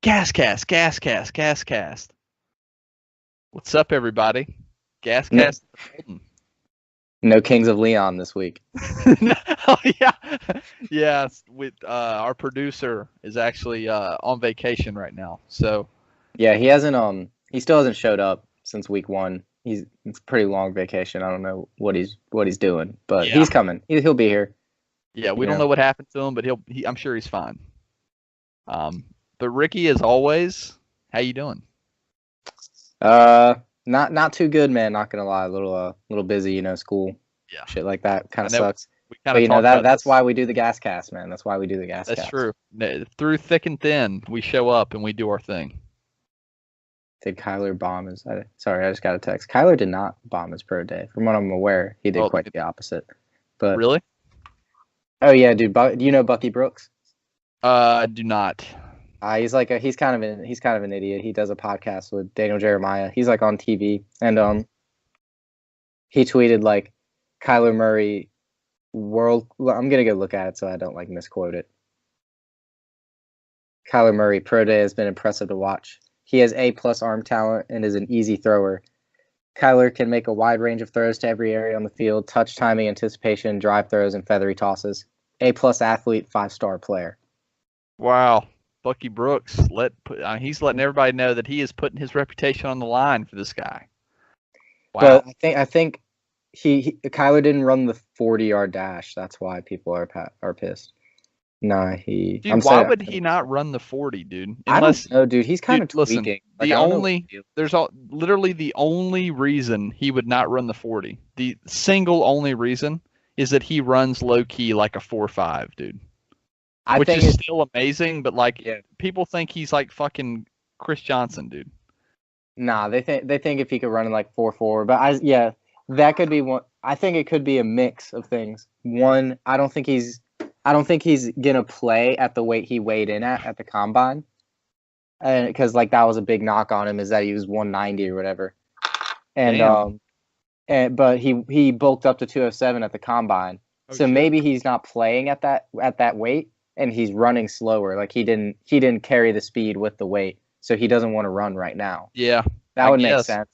GasCast, GasCast, GasCast. What's up, everybody? No, GasCast. no Kings of Leon this week. Oh yeah, yeah. With our producer is actually on vacation right now, so Yeah, he hasn't he still hasn't showed up since week one. It's a pretty long vacation. I don't know what he's doing, but yeah, he's coming. He'll be here, yeah. you We don't know. know what happened to him, but I'm sure he's fine. Um, but Ricky, as always, how you doing? Uh not too good, man, not gonna lie. A little busy, school, Yeah, shit like that kind I of know sucks. we kind But of talked about that's this. why we do the gas cast, man. That's why we do the gas That's cast. true. Through thick and thin, we show up and we do our thing. Did Kyler bomb his sorry, I just got a text. Kyler did not bomb his pro day. From what I'm aware, he did Well, quite the opposite. But really? oh yeah, dude, do you know Bucky Brooks? I do not. He's kind of an idiot. He does a podcast with Daniel Jeremiah. He's like on TV, and he tweeted like Kyler Murray world. I'm gonna go look at it so I don't like misquote it. Kyler Murray pro day has been impressive to watch. He has A+ arm talent and is an easy thrower. Kyler can make a wide range of throws to every area on the field: touch, timing, anticipation, drive throws, and feathery tosses. A+ athlete, 5-star player. Wow. Bucky Brooks he's letting everybody know that he is putting his reputation on the line for this guy. Wow. But I think Kyler didn't run the 40-yard dash. That's why people are pissed. Nah, I'm Dude, why saying would he not run the 40, dude? I don't Unless know, dude. He's kind dude, of listen, tweaking. Like I don't know what the deal. literally the only reason he would not run the 40. The single only reason is that he runs low key like a 4.5, dude. I Which think is it's still amazing, but like yeah. people think he's like fucking Chris Johnson, dude. Nah, they think if he could run in like 4.4, but yeah, that could be one. I think it could be a mix of things. One, I don't think he's gonna play at the weight he weighed in at the combine, and because like that was a big knock on him is that he was 190 or whatever, and Damn. but he bulked up to 207 at the combine. Oh So shit. maybe he's not playing at that weight and he's running slower. Like he didn't carry the speed with the weight. So he doesn't want to run right now. Yeah, That I would make guess. sense.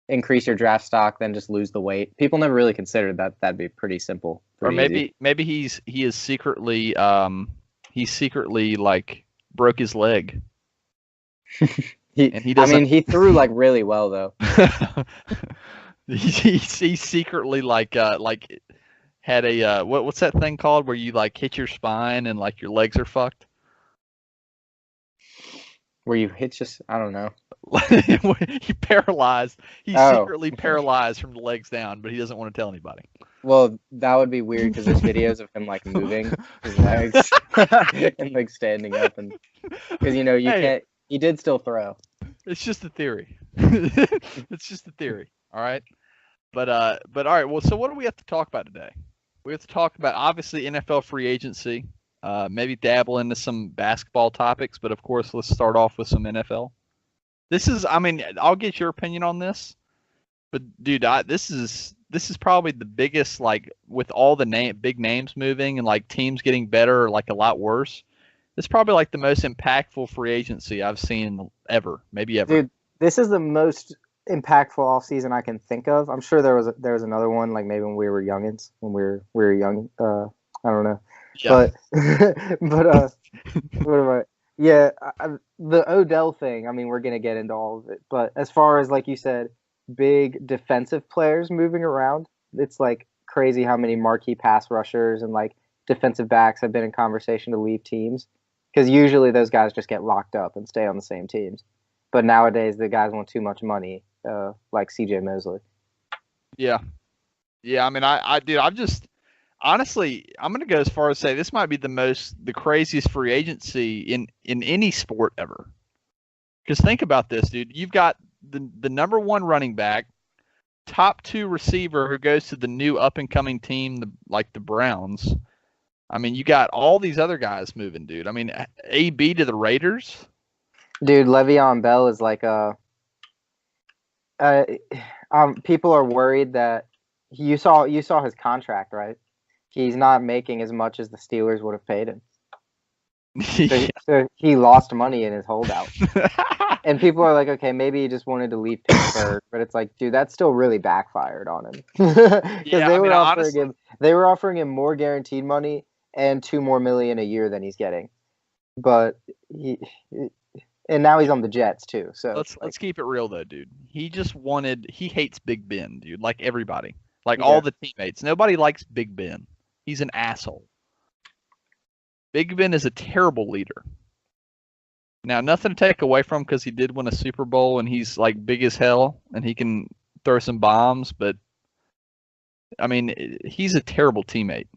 Increase your draft stock, then just lose the weight. People never really considered that. That'd be pretty simple, Or pretty easy. maybe he is secretly like broke his leg and he I doesn't mean, he threw like really well though. he secretly like had a what's that thing called where you like hit your spine and like your legs are fucked. Where you hit just I don't know. He paralyzed. He's Oh, secretly paralyzed from the legs down, but he doesn't want to tell anybody. well, that would be weird because there's videos of him like moving his legs and like standing up and because you Hey, can't. He did still throw. it's just a theory. It's just a theory. All right. But all right. Well, so what do we have to talk about today? We have to talk about obviously NFL free agency. Maybe dabble into some basketball topics, but of course, let's start off with some NFL. I mean, I'll get your opinion on this, but dude, this is probably the biggest, like, with all the big names moving and like teams getting better or like a lot worse. It's probably like the most impactful free agency I've seen ever, maybe ever. Dude, this is the most impactful offseason I can think of. I'm sure there was another one like maybe when we were youngins, when we were young. I don't know, Yeah. but but what am I? Yeah, the Odell thing. I mean, we're gonna get into all of it, but as far as like you said, big defensive players moving around, it's like crazy how many marquee pass rushers and like defensive backs have been in conversation to leave teams because usually those guys just get locked up and stay on the same teams. But nowadays, the guys want too much money, like C.J. Mosley. Yeah. Yeah. I mean, dude, I'm just honestly, I'm gonna go as far as say this might be the craziest free agency in any sport ever. Because think about this, dude. You've got the number one running back, top two receiver who goes to the new up and coming team, like the Browns. I mean, you got all these other guys moving, dude. I mean, AB to the Raiders. Dude, Le'Veon Bell is like uh, people are worried that you saw his contract, right? He's not making as much as the Steelers would have paid him. So he lost money in his holdout. And people are like, okay, maybe he just wanted to leave Pittsburgh, but it's like, dude, that's still really backfired on him because Yeah, I mean, honestly, they were offering him more guaranteed money and $2 more million a year than he's getting. But and now he's on the Jets too. So it's like, let's keep it real though, dude. He hates Big Ben, dude. Like everybody, like all yeah, the teammates. Nobody likes Big Ben. He's an asshole. Big Ben is a terrible leader. Now, nothing to take away from because he did win a Super Bowl and he's like big as hell and he can throw some bombs, but I mean, he's a terrible teammate.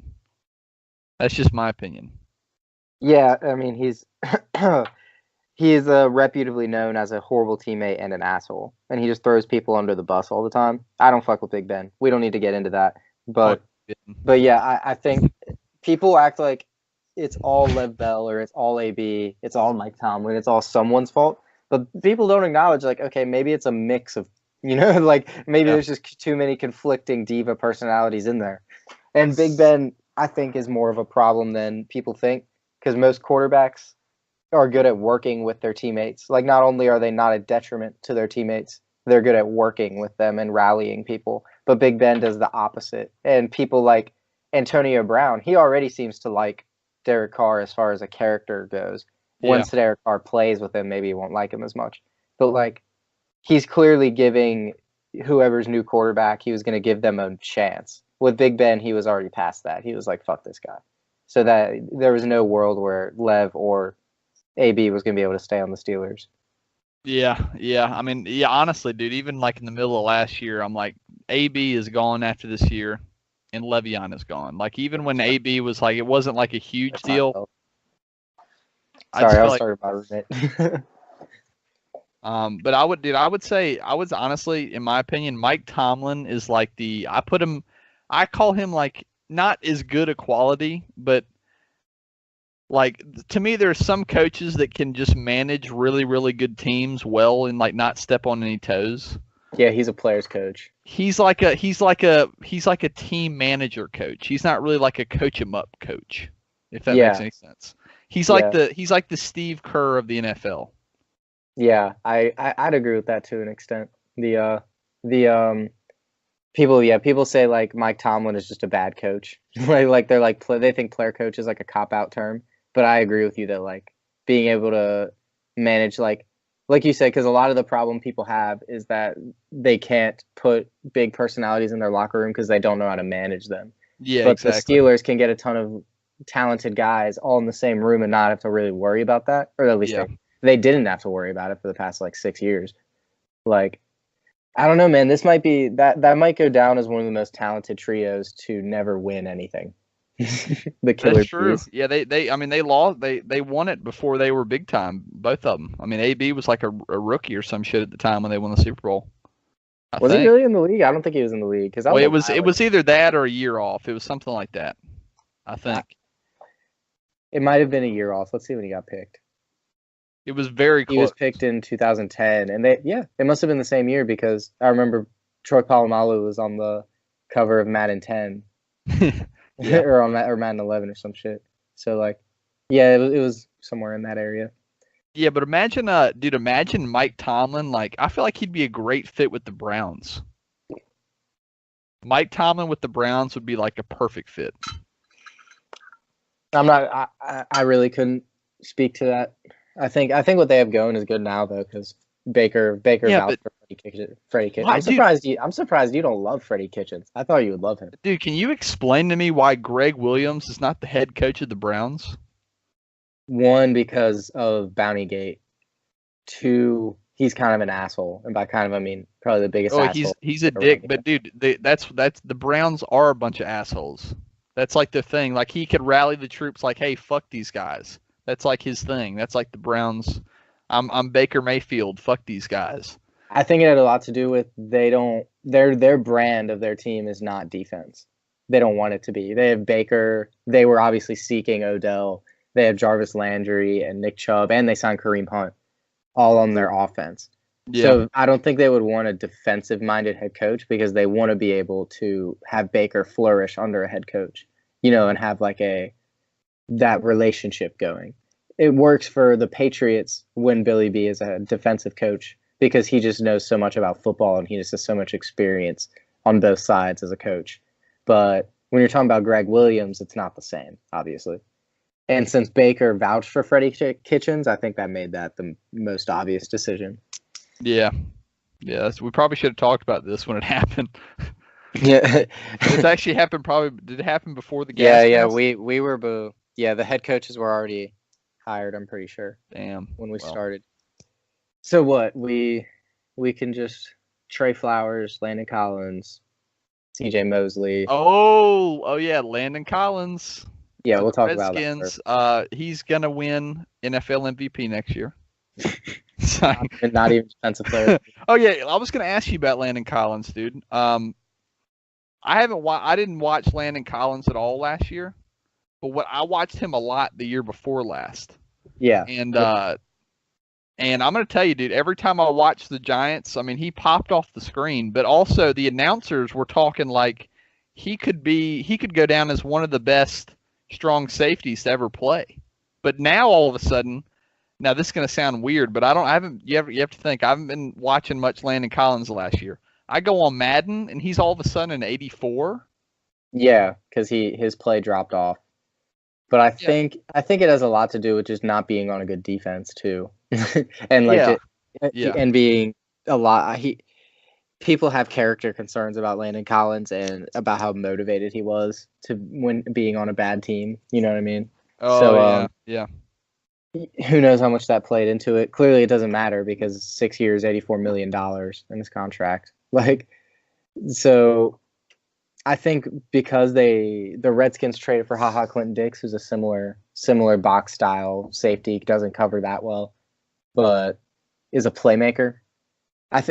That's just my opinion. yeah. I mean, he is reputably known as a horrible teammate and an asshole, and he just throws people under the bus all the time. I don't fuck with Big Ben. We don't need to get into that, Fuck but Ben. yeah, I think people act like it's all Lev Bell or it's all AB, it's all Mike Tomlin, it's all someone's fault. But people don't acknowledge, like, okay, maybe it's a mix of, like maybe Yeah. there's just too many conflicting diva personalities in there. And Big Ben, I think, is more of a problem than people think because most quarterbacks are good at working with their teammates. Like, not only are they not a detriment to their teammates, they're good at working with them and rallying people. But Big Ben does the opposite. And people like Antonio Brown, he already seems to like Derek Carr as far as a character goes. Yeah. Once Derek Carr plays with him, maybe he won't like him as much. But like, he's clearly giving whoever's new quarterback, he was going to give them a chance. With Big Ben, he was already past that. He was like, fuck this guy. So that there was no world where Lev or AB was going to be able to stay on the Steelers. Yeah, yeah. I mean, yeah, honestly, dude, even like in the middle of last year, I'm like, AB is gone after this year and Le'Veon is gone. Like even when AB was like, it wasn't like a huge That's deal. I just Sorry, I feel was like, talking about it. but I would say, I was honestly, in my opinion, Mike Tomlin is like I call him like not as good a quality, but like to me, there's some coaches that can just manage really, really good teams well and like not step on any toes. Yeah, he's a player's coach. He's like a team manager coach. He's not really like a coach 'em up coach, if that makes Yeah, any sense. He's like yeah, the Steve Kerr of the NFL. yeah. I'd agree with that to an extent. The people say like Mike Tomlin is just a bad coach. like they're like they think player coach is like a cop out term. But I agree with you that like being able to manage like you said, because a lot of the problem people have is that they can't put big personalities in their locker room because they don't know how to manage them. Yeah, But the exactly. Steelers can get a ton of talented guys all in the same room and not have to really worry about that, or at least Yeah. they didn't have to worry about it for the past like 6 years. Like, I don't know, man. This might be that might go down as one of the most talented trios to never win anything. The That's Killer true. Bees. Yeah, I mean they won it before they were big time, both of them. I mean AB was like a rookie or some shit at the time when they won the Super Bowl, I Was he think. really in the league? I don't think he was in the league because that Well, was a it while was ago. either that or a year off. It was something like that, I think. It might have been a year off. Let's see when he got picked. It was very He was close. picked in 2010, and it must have been the same year because I remember Troy Polamalu was on the cover of Madden 10 Yeah. or Madden 11 or some shit. So like, yeah, it was somewhere in that area. Yeah, but imagine Mike Tomlin. Like, I feel like he'd be a great fit with the Browns. Mike Tomlin with the Browns would be like a perfect fit. I'm not. I really couldn't speak to that. I think what they have going is good now though because Baker Yeah, vouched but for Freddie Kitchens. why, dude? I'm surprised you don't love Freddie Kitchens. I thought you would love him. Dude, can you explain to me why Greg Williams is not the head coach of the Browns? One, because of Bounty Gate. Two, he's kind of an asshole, and by kind of I mean probably the biggest Oh, asshole he's a around dick, here. but dude, that's the Browns are a bunch of assholes. That's like the thing. Like he could rally the troops, like, hey, fuck these guys. That's like his thing. That's like the Browns. I'm Baker Mayfield. Fuck these guys. I think it had a lot to do with they don't their brand of their team is not defense. They don't want it to be. They have Baker. They were obviously seeking Odell. They have Jarvis Landry and Nick Chubb, and they signed Kareem Hunt all on their offense. Yeah, So I don't think they would want a defensive-minded head coach because they want to be able to have Baker flourish under a head coach, and have like that relationship going. it works for the Patriots when Billy B is a defensive coach because he just knows so much about football and he just has so much experience on both sides as a coach. But when you're talking about Greg Williams, it's not the same, obviously. And since Baker vouched for Freddie Kitchens, I think that made that the most obvious decision. Yeah. Yeah, we probably should have talked about this when it happened. Yeah. It's actually happened did it happen before the GasCast? Yeah, we were the head coaches were already hired, I'm pretty sure. Damn. When we started. So what? We can just Trey Flowers, Landon Collins, CJ Mosley. Oh yeah, Landon Collins. Yeah, we'll talk about that. Redskins. He's gonna win NFL MVP next year. Not even defensive player. Oh yeah, I was gonna ask you about Landon Collins, dude. I didn't watch Landon Collins at all last year, but I watched him a lot the year before last. Yeah. And I'm gonna tell you, dude, every time I watched the Giants, I mean, he popped off the screen, but also the announcers were talking like he could go down as one of the best strong safeties to ever play. But now all of a sudden, now this is gonna sound weird, but you have to think I haven't been watching much Landon Collins last year. I go on Madden and he's all of a sudden an 84. Yeah, because his play dropped off. But I think it has a lot to do with just not being on a good defense too, and and being a lot. People have character concerns about Landon Collins and about how motivated he was to when being on a bad team. You know what I mean? Oh so, yeah. Who knows how much that played into it? Clearly, it doesn't matter because 6 years, $84 million in his contract. So I think because the Redskins traded for HaHa Clinton-Dix, who's a similar box style safety, doesn't cover that well, but is a playmaker. I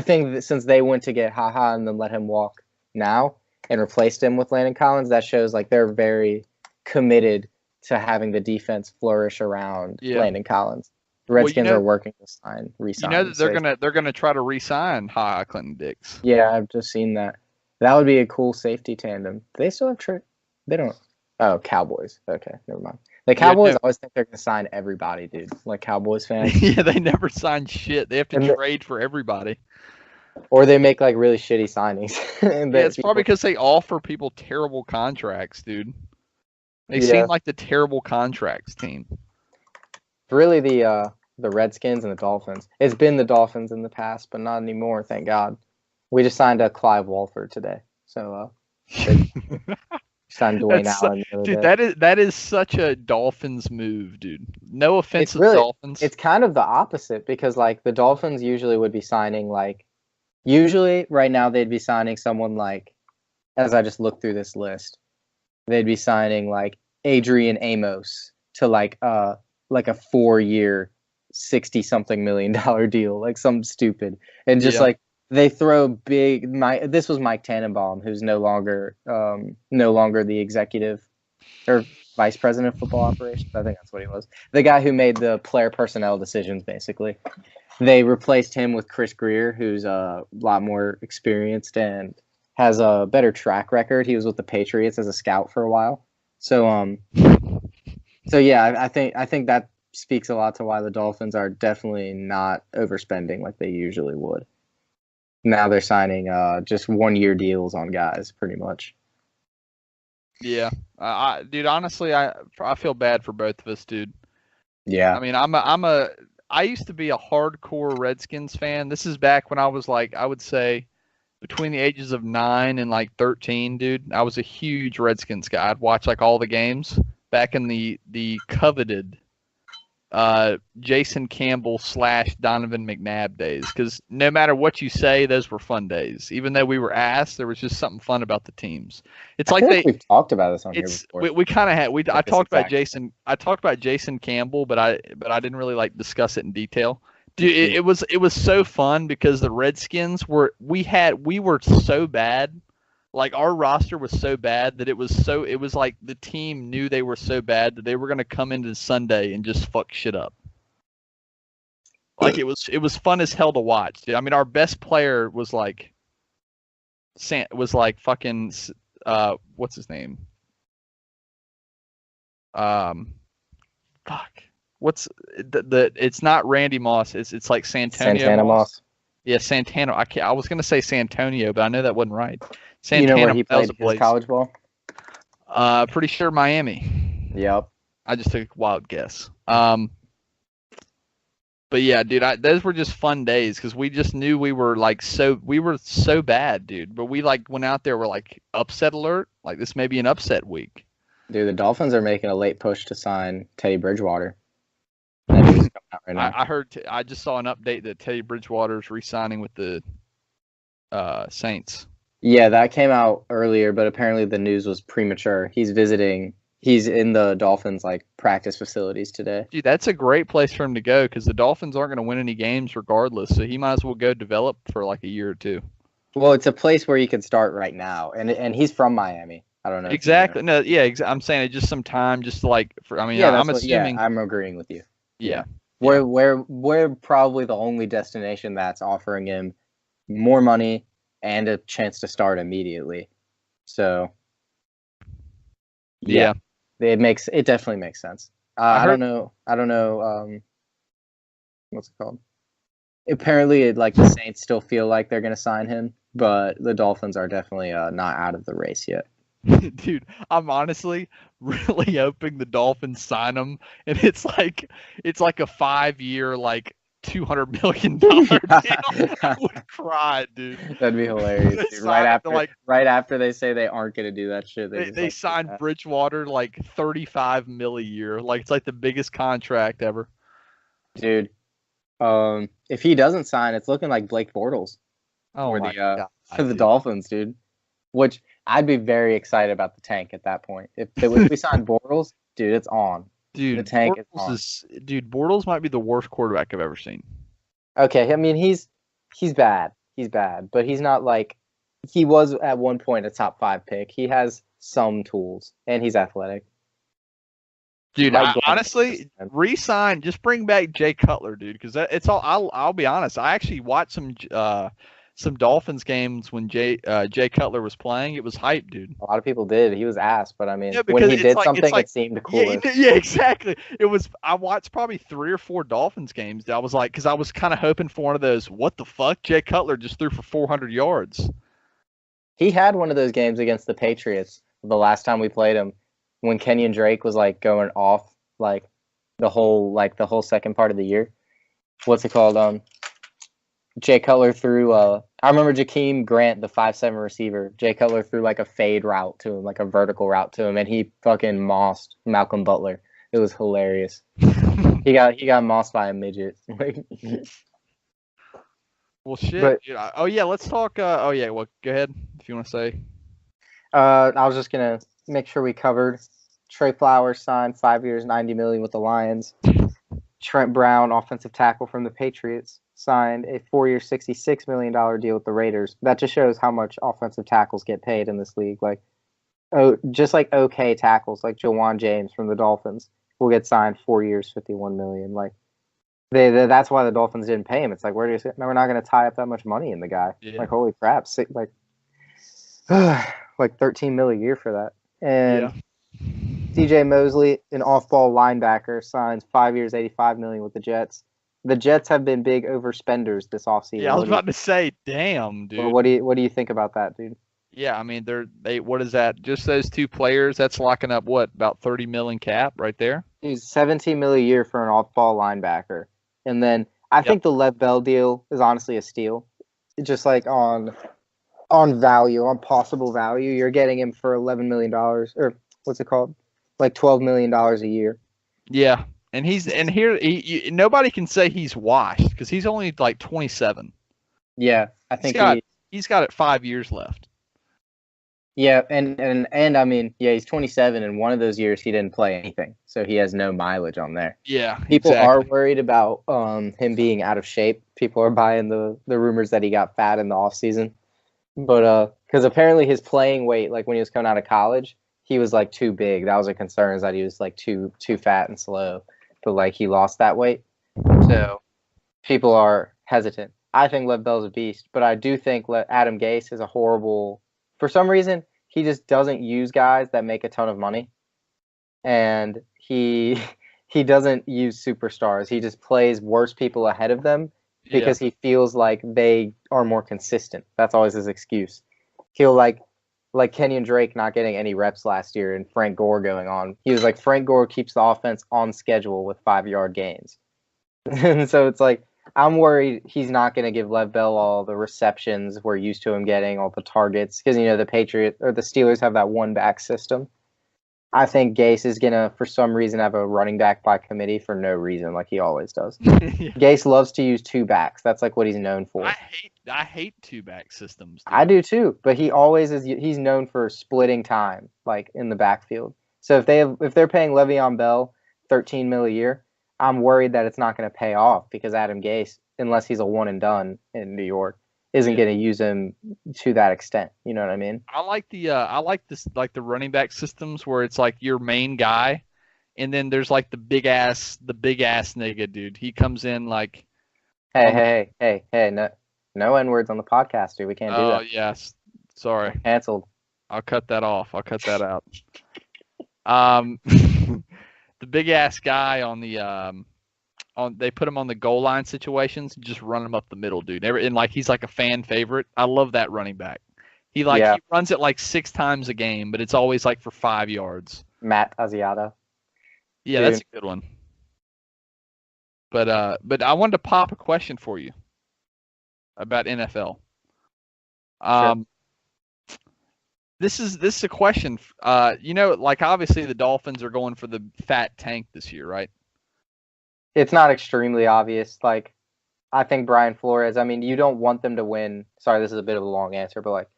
think that since they went to get HaHa and then let him walk now and replaced him with Landon Collins, that shows like they're very committed to having the defense flourish around Landon Collins. The Redskins are working to re-sign. You know that they're gonna try to re-sign HaHa Clinton-Dix. Yeah, I've just seen that. That would be a cool safety tandem. They still have They don't. Oh, Cowboys. Okay, never mind. The Cowboys always think they're gonna sign everybody, dude. Like Cowboys fans. Yeah, they never sign shit. They have to trade for everybody. Or they make like really shitty signings. It's probably because they offer people terrible contracts, dude. They seem like the terrible contracts team. Really, the Redskins and the Dolphins. It's been the Dolphins in the past, but not anymore. Thank God. We just signed a Clive Walford today, so signed Dwayne Allen. Dude, that is such a Dolphins move, dude. No offense to the Dolphins. It's kind of the opposite because like the Dolphins usually would be signing usually right now they'd be signing someone like, as I just looked through this list, they'd be signing like Adrian Amos to like a 4-year, $60-something million deal, like something stupid, and just like they throw big. This was Mike Tannenbaum, who's no longer the executive or vice president of football operations. I think that's what he was. The guy who made the player personnel decisions, basically. They replaced him with Chris Greer, who's a lot more experienced and has a better track record. He was with the Patriots as a scout for a while. So yeah, I think that speaks a lot to why the Dolphins are definitely not overspending like they usually would. Now they're signing just 1-year deals on guys, pretty much. Yeah, dude. Honestly, I feel bad for both of us, dude. Yeah. I mean, I used to be a hardcore Redskins fan. This is back when I was like, I would say, between the ages of 9 and like 13, dude. I was a huge Redskins guy. I'd watch like all the games back in the coveted Jason Campbell / Donovan McNabb days, because no matter what you say, those were fun days. Even though we were ass, there was just something fun about the teams. It's like we've talked about this on here before. We kind of had. I talked about Jason. I talked about Jason Campbell, but I didn't really like discuss it in detail. Dude, it was so fun because the Redskins we were so bad. Like our roster was so bad that it was like the team knew they were so bad that they were gonna come into Sunday and just fuck shit up. Like it was fun as hell to watch, dude. I mean, our best player was like fucking what's his name? Fuck. What's the it's not Randy Moss. It's like Santonio Santana Moss. Yeah, Santana. I was gonna say Santonio, but I know that wasn't right. You know where Santana. he That was played a his place. college ball? Pretty sure Miami. Yep. I just took a wild guess. But yeah, dude, those were just fun days because we just knew we were so bad, dude. But we like went out there, we're like upset alert, like this may be an upset week. Dude, the Dolphins are making a late push to sign Teddy Bridgewater. That news is coming out right now. I heard. I just saw an update that Teddy Bridgewater's re-signing with the Saints. Yeah, that came out earlier, but apparently the news was premature. He's in the Dolphins like practice facilities today. Dude, that's a great place for him to go because the Dolphins aren't going to win any games regardless. So he might as well go develop for like a year or two. Well, it's a place where you can start right now, and he's from Miami. I don't know. Exactly. No, yeah, I'm saying it just some time, just to like. I'm assuming. Yeah, I'm agreeing with you. Yeah. We're probably the only destination that's offering him more money and a chance to start immediately. So. Yeah. It definitely makes sense. I don't know. What's it called? Apparently, the Saints still feel like they're gonna sign him, but the Dolphins are definitely not out of the race yet. Dude, I'm honestly really hoping the Dolphins sign him, and it's like a 5-year, like $200 million deal. I would cry, dude. That'd be hilarious. Dude. Right after they say they aren't gonna do that shit, they signed Bridgewater like $35 million a year. Like it's like the biggest contract ever. Dude, if he doesn't sign, it's looking like Blake Bortles for the Dolphins, dude. Which I'd be very excited about the tank at that point. If we sign Bortles, dude, it's on. Dude, the tank is on. Dude, Bortles might be the worst quarterback I've ever seen. Okay, I mean he's bad. He's bad, but he's not like he was at one point a top 5 pick. He has some tools, and he's athletic. Dude, honestly, re-sign. Just bring back Jay Cutler, dude, because it's all. I'll be honest. I actually watched some Dolphins games when Jay Cutler was playing. It was hype, dude. A lot of people did. He was ass, but I mean, when he did something, it seemed cool. Yeah, exactly. It was. I watched probably 3 or 4 Dolphins games. I was like, because I was kind of hoping for one of those. What the fuck? Jay Cutler just threw for 400 yards. He had one of those games against the Patriots the last time we played him, when Kenyon Drake was like going off like the whole second part of the year. What's it called? Jay Cutler threw I remember Jakeem Grant, the 5'7" receiver. Jay Cutler threw like a fade route to him, like a vertical route to him, and he fucking mossed Malcolm Butler. It was hilarious. he got mossed by a midget. Well, shit. Let's talk. Well, go ahead if you want to say. I was just gonna make sure we covered Trey Flowers signed 5 years, $90 million with the Lions. Trent Brown, offensive tackle from the Patriots, signed a 4-year, $66 million deal with the Raiders. That just shows how much offensive tackles get paid in this league. Just like okay tackles, like Jawan James from the Dolphins will get signed 4 years, $51 million. That's why the Dolphins didn't pay him. It's like, we're not going to tie up that much money in the guy. Yeah. Like, holy crap, like $13 million a year for that. And DJ Mosley, an off-ball linebacker, signs 5 years, $85 million with the Jets. The Jets have been big overspenders this offseason. Yeah, I was about to say, damn, dude. Well, what do you think about that, dude? Yeah, I mean, what is that? Just those 2 players, that's locking up about $30 million cap right there. Dude, $17 million a year for an off-ball linebacker, and then I think the Lev Bell deal is honestly a steal. Just like on value, on possible value, you're getting him for $11 million, or what's it called? Like $12 million a year. Yeah, and nobody can say he's washed because he's only like 27. Yeah, I think he's got 5 years left. Yeah, and I mean, he's 27, and one of those years he didn't play anything, so he has no mileage on there. Yeah, people are worried about him being out of shape. People are buying the rumors that he got fat in the off season, but because apparently his playing weight, like when he was coming out of college, he was like too big. That was a concern, is that he was like too fat and slow, but like he lost that weight, so people are hesitant. I think Lev Bell's a beast, but I do think Adam Gase is a horrible. For some reason, he just doesn't use guys that make a ton of money, and he he doesn't use superstars. He just plays worse people ahead of them because he feels like they are more consistent. That's always his excuse. He'll like Kenyon Drake not getting any reps last year and Frank Gore going on. He was like, Frank Gore keeps the offense on schedule with 5-yard gains. And so it's like, I'm worried he's not going to give Lev Bell all the receptions we're used to him getting, all the targets, because, you know, the Steelers have that one back system. I think Gase is going to, for some reason, have a running back by committee for no reason, like he always does. Gase loves to use 2 backs. That's like what he's known for. I hate 2-back systems. Dude. I do too, but he always is. He's known for splitting time, like in the backfield. So if they're paying Le'Veon Bell $13 million a year, I'm worried that it's not going to pay off because Adam Gase, unless he's a one and done in New York, isn't going to use him to that extent. You know what I mean? I like the running back systems where it's like your main guy, and then there's like the big ass nigga dude. He comes in like, hey, no N-words on the podcast, dude. We can't do that. Oh yes, sorry, I'm canceled. I'll cut that off. I'll cut that out. The big ass guy on the they put him on the goal line situations, just run him up the middle, dude. And like he's like a fan favorite. I love that running back. He runs it like 6 times a game, but it's always like for 5 yards. Matt Asiata. Yeah, dude. That's a good one. But I wanted to pop a question for you about NFL. Sure. This is a question. You know, like obviously the Dolphins are going for the fat tank this year, right? It's not extremely obvious. Like, I think Brian Flores, I mean, you don't want them to win. Sorry, this is a bit of a long answer, but like,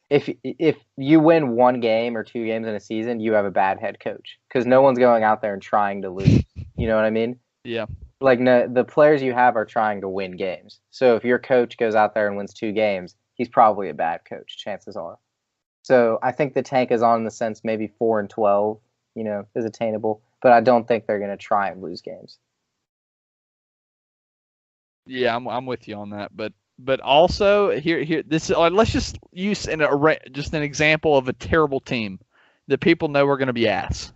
if you win 1 game or 2 games in a season, you have a bad head coach because no one's going out there and trying to lose. You know what I mean? Yeah. Like, no, the players you have are trying to win games. So if your coach goes out there and wins 2 games, he's probably a bad coach, chances are. So I think the tank is on in the sense maybe 4-12, you know, is attainable, but I don't think they're going to try and lose games. Yeah, I'm with you on that, but also here this let's just use an example of a terrible team that people know are going to be ass.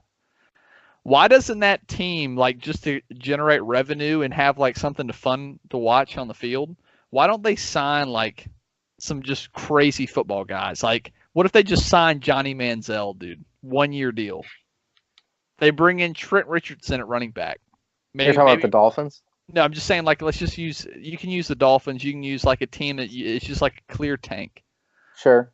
Why doesn't that team, like, just to generate revenue and have like something fun to watch on the field? Why don't they sign like some just crazy football guys? Like, what if they just sign Johnny Manziel, dude? 1-year deal. They bring in Trent Richardson at running back. You're talking about the Dolphins? No, I'm just saying, like, let's just use. You can use the Dolphins. You can use like a team that it's just like a clear tank. Sure.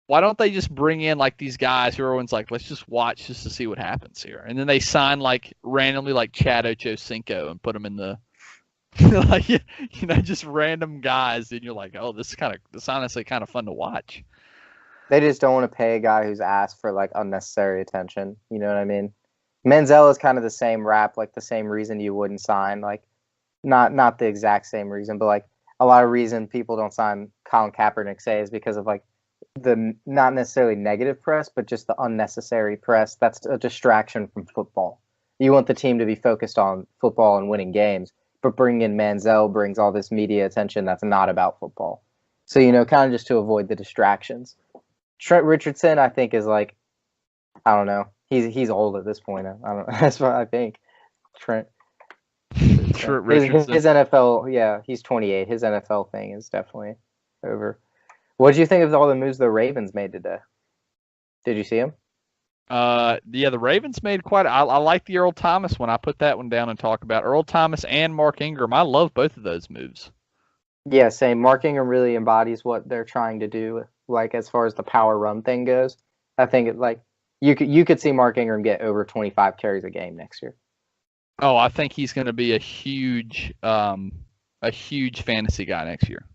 Why don't they just bring in like these guys who everyone's like, let's just watch just to see what happens here, and then they sign like randomly like Chad Ochocinco and put them in the like just random guys, and you're like, oh, this honestly kind of fun to watch. They just don't want to pay a guy who's asked for like unnecessary attention. You know what I mean? Manziel is kind of the same rap, like the same reason you wouldn't sign, like not the exact same reason, but like a lot of reason people don't sign Colin Kaepernick, say, is because of like the not necessarily negative press, but just the unnecessary press. That's a distraction from football. You want the team to be focused on football and winning games, but bringing in Manziel brings all this media attention that's not about football. So, you know, kind of just to avoid the distractions. Trent Richardson, I think, is like, I don't know. He's old at this point. I don't know. That's what I think. Trent Richardson. His NFL, yeah, he's 28. His NFL thing is definitely over. What did you think of all the moves the Ravens made today? Did you see them? Yeah, the Ravens made quite. I like the Earl Thomas one. I put that one down and talk about Earl Thomas and Mark Ingram. I love both of those moves. Yeah, same. Mark Ingram really embodies what they're trying to do. Like, as far as the power run thing goes, I think it like. You could see Mark Ingram get over 25 carries a game next year. Oh, I think he's going to be a huge fantasy guy next year.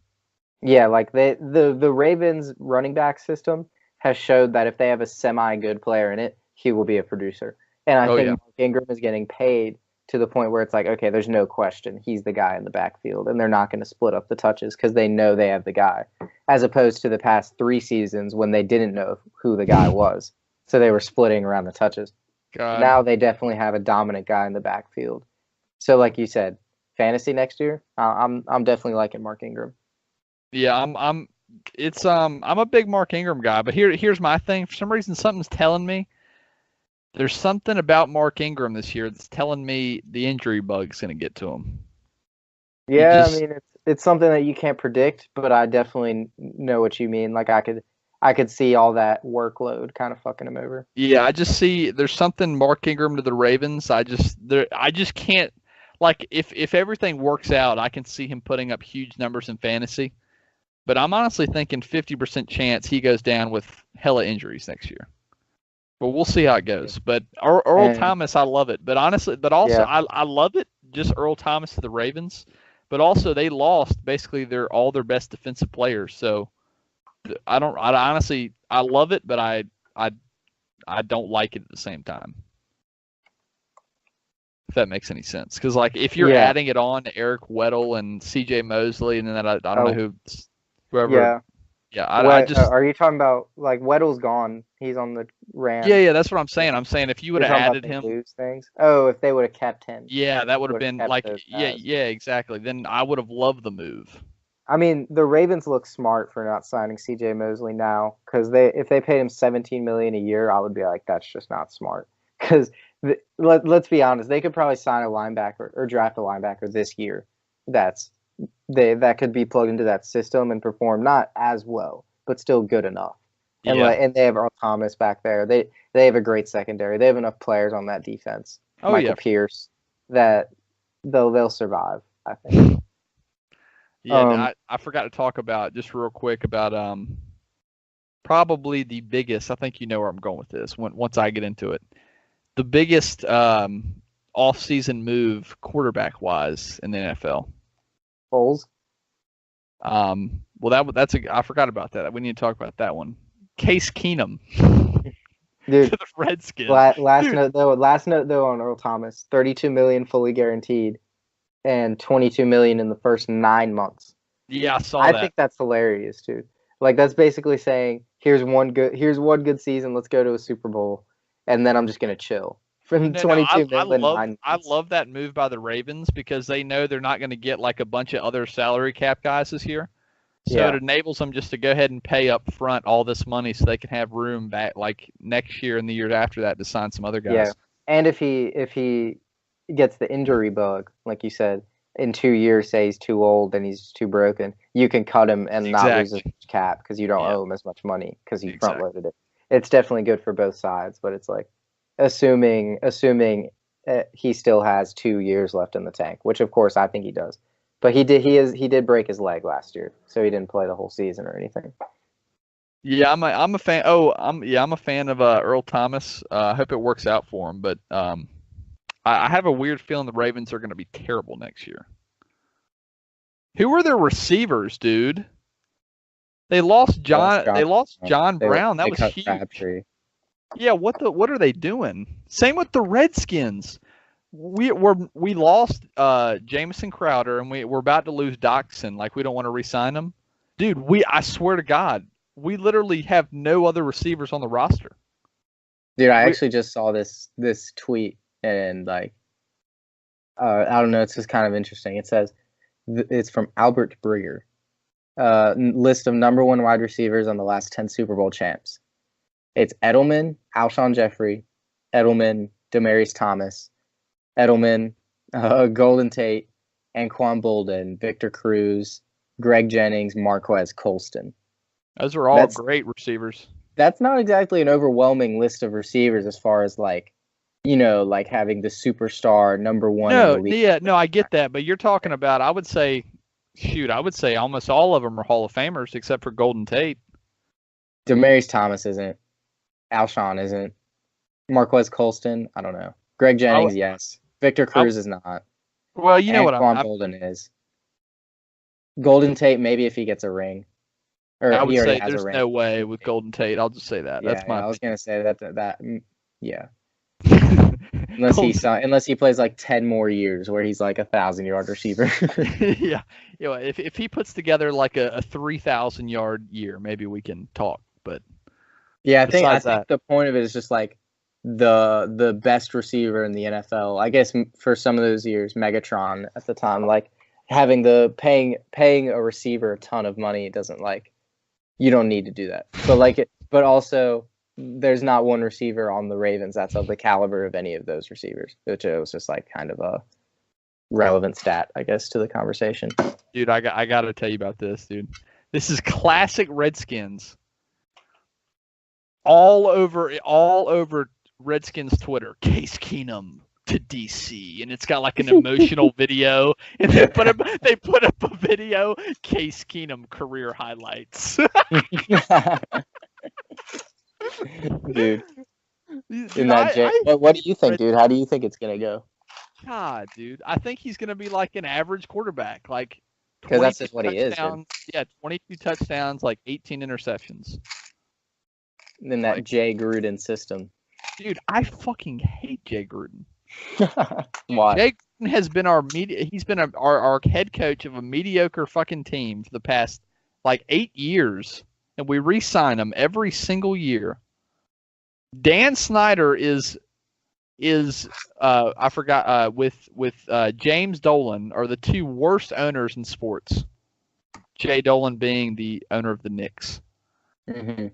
Yeah, like the Ravens running back system has showed that if they have a semi-good player in it, he will be a producer. And I think Mark Ingram is getting paid to the point where it's like, okay, there's no question he's the guy in the backfield, and they're not going to split up the touches because they know they have the guy, as opposed to the past 3 seasons when they didn't know who the guy was. So they were splitting around the touches. God. Now they definitely have a dominant guy in the backfield. So, like you said, fantasy next year, I'm definitely liking Mark Ingram. Yeah, I'm a big Mark Ingram guy, but here's my thing. For some reason, something's telling me There's something about Mark Ingram this year that's telling me the injury bug's going to get to him. Yeah, I mean it's something that you can't predict, but I definitely know what you mean. Like I could see all that workload kind of fucking him over. Yeah, I just see there's something Mark Ingram to the Ravens. I just can't, like, if everything works out, I can see him putting up huge numbers in fantasy. But I'm honestly thinking 50% chance he goes down with hella injuries next year. But we'll see how it goes. But Earl Thomas, I love it. But honestly, I love it. Just Earl Thomas to the Ravens. But also they lost basically all their best defensive players. So I honestly love it, but I don't like it at the same time. If that makes any sense, because like if you're adding it on to Eric Weddle and C.J. Mosley, and then I don't know whoever. Yeah. Are you talking about like Weddle's gone? He's on the Rams. Yeah. That's what I'm saying. I'm saying if you would have added him, lose things. Oh, if they would have kept him. Yeah, that would have been like exactly. Then I would have loved the move. I mean, the Ravens look smart for not signing C.J. Mosley now, because if they paid him $17 million a year, I would be like, that's just not smart. Because let's be honest, they could probably sign a linebacker or draft a linebacker this year. That could be plugged into that system and perform not as well, but still good enough. And and they have Earl Thomas back there. They have a great secondary. They have enough players on that defense. Michael Pierce, that they'll survive, I think. Yeah, I forgot to talk about just real quick about probably the biggest. I think you know where I'm going with this. Once I get into it, the biggest off-season move quarterback wise in the NFL. Foles. Well, I forgot about that. We need to talk about that one. Case Keenum. Dude, to the Redskins. Last note though on Earl Thomas, $32 million fully guaranteed. And $22 million in the first 9 months. Yeah, I saw that. I think that's hilarious, dude. Like that's basically saying, here's one good season. Let's go to a Super Bowl, and then I'm just gonna chill. From 22 million. I love that move by the Ravens because they know they're not going to get like a bunch of other salary cap guys this year. So it enables them just to go ahead and pay up front all this money so they can have room back like next year and the year after that to sign some other guys. Yeah, and if he gets the injury bug, like you said, in 2 years, say he's too old and he's too broken, you can cut him and not lose as much cap because you don't owe him as much money because you front loaded it. It's definitely good for both sides, but it's like assuming he still has 2 years left in the tank, which of course I think he does. But he did break his leg last year, so he didn't play the whole season or anything. Yeah, I'm a fan. I'm a fan of Earl Thomas. I hope it works out for him, but I have a weird feeling the Ravens are going to be terrible next year. Who are their receivers, dude? They lost John Brown. That was huge. Crabtree. Yeah, what are they doing? Same with the Redskins. We lost Jamison Crowder, and we're about to lose Doxson. Like we don't want to re-sign him, dude. I swear to God, we literally have no other receivers on the roster. Dude, I actually just saw this tweet. And like, I don't know, it's just kind of interesting. It says, it's from Albert Breer, list of number 1 wide receivers on the last 10 Super Bowl champs. It's Edelman, Alshon Jeffrey, Edelman, Demaryius Thomas, Edelman, Golden Tate, Anquan Bolden, Victor Cruz, Greg Jennings, Marquez Colston. Those are all great receivers. That's not exactly an overwhelming list of receivers as far as like, you know, like having the superstar number 1 in the league. No, I get that, but you're talking about, I would say almost all of them are Hall of Famers except for Golden Tate. Demaryius Thomas isn't. Alshon isn't. Marquez Colston, I don't know. Greg Jennings, yes. Victor Cruz is not. Well, you know what Anquan Bolden is. Golden Tate, maybe if he gets a ring. Or I would say there's no way with Golden Tate. I'll just say that. Yeah, that's my. I was gonna say that. Yeah. Unless he plays like 10 more years where he's like 1,000-yard receiver. Yeah. If he puts together like a 3,000-yard year, maybe we can talk. But yeah, I think the point of it is just like the best receiver in the NFL. I guess for some of those years, Megatron at the time, like having paying a receiver a ton of money doesn't like, you don't need to do that. But also there's not one receiver on the Ravens that's of the caliber of any of those receivers, which was just like kind of a relevant stat, I guess, to the conversation. Dude, I got to tell you about this, dude. This is classic Redskins. All over Redskins Twitter. Case Keenum to DC, and it's got like an emotional video, and they put up a video. Case Keenum career highlights. Dude, in that what do you think, dude? How do you think it's gonna go? God, dude, I think he's gonna be like an average quarterback, like because that's just what he is. Dude. Yeah, 22 touchdowns, like 18 interceptions. In that like, Jay Gruden system. Dude, I fucking hate Jay Gruden. Why? Jay Gruden has been he's been our head coach of a mediocre fucking team for the past like 8 years, and we re-sign him every single year. Dan Snyder is I forgot with James Dolan are the two worst owners in sports. Jay Dolan being the owner of the Knicks. Mm-hmm.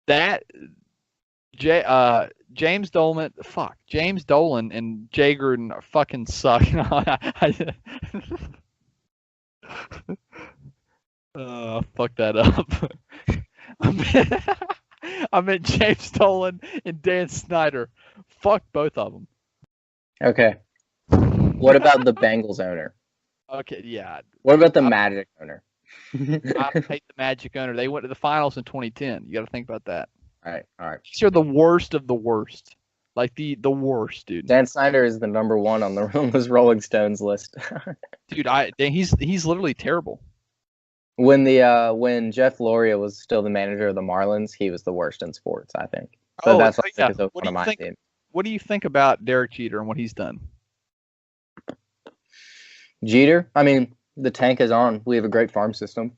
That James Dolan and Jay Gruden are fucking suck. Fuck that up. I meant James Dolan and Dan Snyder. Fuck both of them. Okay. What about the Bengals owner? Okay, yeah. What about the Magic owner? I hate the Magic owner. They went to the finals in 2010. You got to think about that. All right. These are the worst of the worst. Like the worst, dude. Dan Snyder is the number one on the Rolling Stones list. Dude, he's literally terrible. When Jeff Loria was still the manager of the Marlins, he was the worst in sports, I think. So that's one of my teams. What do you think about Derek Jeter and what he's done? Jeter? I mean, the tank is on. We have a great farm system.